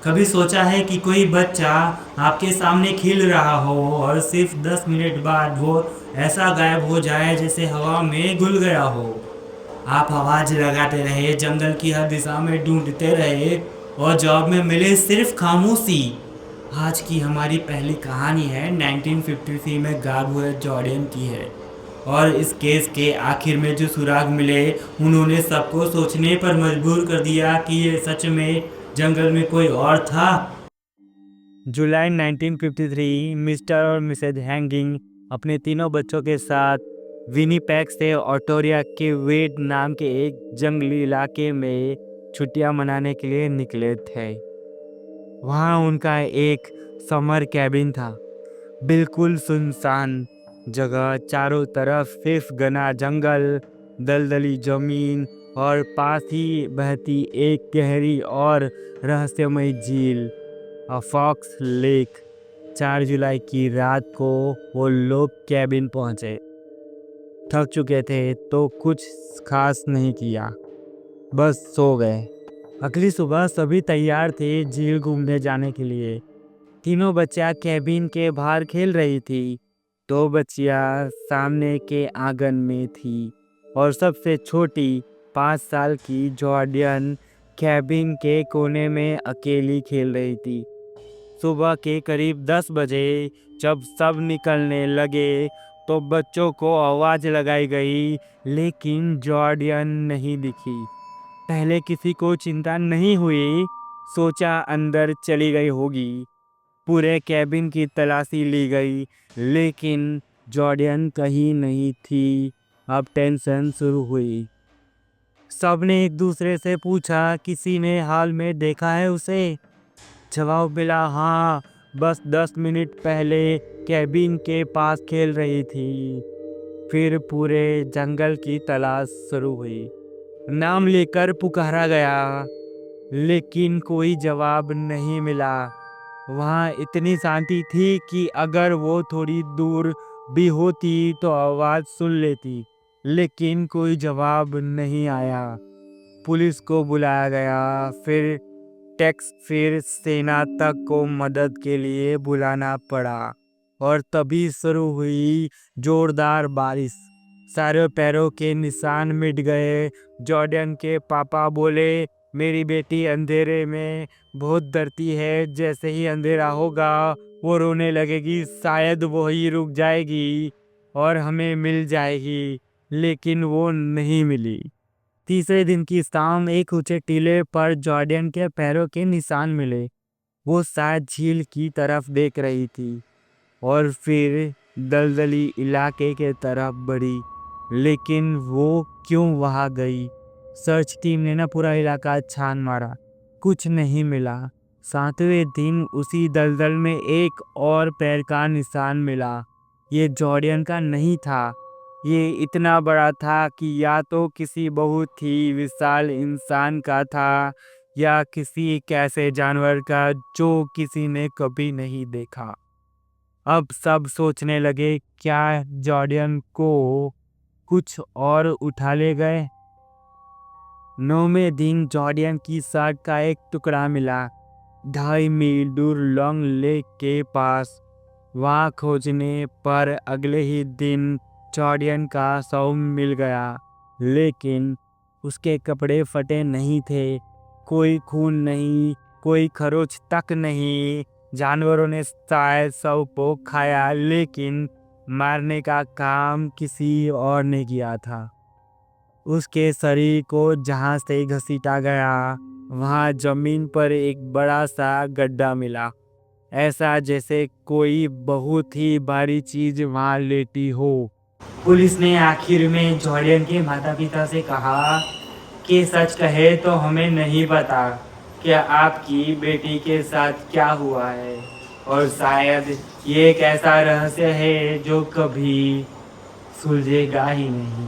कभी सोचा है कि कोई बच्चा आपके सामने खेल रहा हो और सिर्फ 10 मिनट बाद वो ऐसा गायब हो जाए जैसे हवा में घुल गया हो। आप आवाज लगाते रहे, जंगल की हर दिशा में ढूंढते रहे और जवाब में मिले सिर्फ खामोशी। आज की हमारी पहली कहानी है 1953 में गायब हुए जॉर्डन की है। और इस केस के आखिर में जो सुराग मिले उन्होंने सबको सोचने पर मजबूर कर दिया कि ये सच में जंगल में कोई और था। जुलाई 1953 मिस्टर और मिसेज हैंगिंग अपने तीनों बच्चों के साथ विनीपेग से ऑटोरिया के वेड नाम के एक जंगली इलाके में छुट्टियां मनाने के लिए निकले थे। वहाँ उनका एक समर कैबिन था, बिल्कुल सुनसान जगह, चारों तरफ सिर्फ घना जंगल, दलदली जमीन और पास ही बहती एक गहरी और रहस्यमय झील, फॉक्स लेक। 4 जुलाई की रात को वो लोग कैबिन पहुंचे। थक चुके थे तो कुछ खास नहीं किया, बस सो गए। अगली सुबह सभी तैयार थे झील घूमने जाने के लिए। तीनों बच्चियां कैबिन के बाहर खेल रही थी। 2 बच्चियां सामने के आंगन में थी और सबसे छोटी 5 साल की जॉर्डियन कैबिन के कोने में अकेली खेल रही थी। सुबह के करीब 10 बजे जब सब निकलने लगे तो बच्चों को आवाज लगाई गई, लेकिन जॉर्डियन नहीं दिखी। पहले किसी को चिंता नहीं हुई, सोचा अंदर चली गई होगी। पूरे कैबिन की तलाशी ली गई, लेकिन जॉर्डियन कहीं नहीं थी। अब टेंशन शुरू हुई। सबने एक दूसरे से पूछा, किसी ने हाल में देखा है उसे? जवाब मिला, हाँ, बस 10 मिनट पहले कैबिन के पास खेल रही थी। फिर पूरे जंगल की तलाश शुरू हुई। नाम लेकर पुकारा गया, लेकिन कोई जवाब नहीं मिला। वहाँ इतनी शांति थी कि अगर वो थोड़ी दूर भी होती तो आवाज सुन लेती, लेकिन कोई जवाब नहीं आया। पुलिस को बुलाया गया, फिर टैक्स, फिर सेना तक को मदद के लिए बुलाना पड़ा। और तभी शुरू हुई जोरदार बारिश। सारे पैरों के निशान मिट गए। जॉर्डन के पापा बोले, मेरी बेटी अंधेरे में बहुत डरती है, जैसे ही अंधेरा होगा वो रोने लगेगी, शायद वो ही रुक जाएगी और हमें मिल जाएगी। लेकिन वो नहीं मिली। तीसरे दिन की शाम एक ऊंचे टीले पर जॉर्डन के पैरों के निशान मिले। वो शायद झील की तरफ देख रही थी और फिर दलदली इलाके के तरफ बढ़ी। लेकिन वो क्यों वहां गई? सर्च टीम ने ना पूरा इलाका छान मारा, कुछ नहीं मिला। 7वें दिन उसी दलदल में एक और पैर का निशान मिला। ये जॉर्डियन का नहीं था। ये इतना बड़ा था कि या तो किसी बहुत ही विशाल इंसान का था या किसी कैसे जानवर का जो किसी ने कभी नहीं देखा। अब सब सोचने लगे, क्या जॉर्डियन को कुछ और उठा ले गए? 9वें दिन जॉर्डियन की शर्ट का एक टुकड़ा मिला, 2.5 मील दूर लॉन्ग लेक के पास। वहाँ खोजने पर अगले ही दिन जॉर्डियन का शव मिल गया, लेकिन उसके कपड़े फटे नहीं थे, कोई खून नहीं, कोई खरोच तक नहीं। जानवरों ने शायद शव को खाया, लेकिन मारने का काम किसी और ने किया था। उसके शरीर को जहां से घसीटा गया, वहां जमीन पर एक बड़ा सा गड्ढा मिला, ऐसा जैसे कोई बहुत ही भारी चीज वहां लेटी हो। पुलिस ने आखिर में जॉर्डियन के माता पिता से कहा कि सच कहे तो हमें नहीं पता कि आपकी बेटी के साथ क्या हुआ है, और शायद ये एक ऐसा रहस्य है जो कभी सुलझेगा ही नहीं।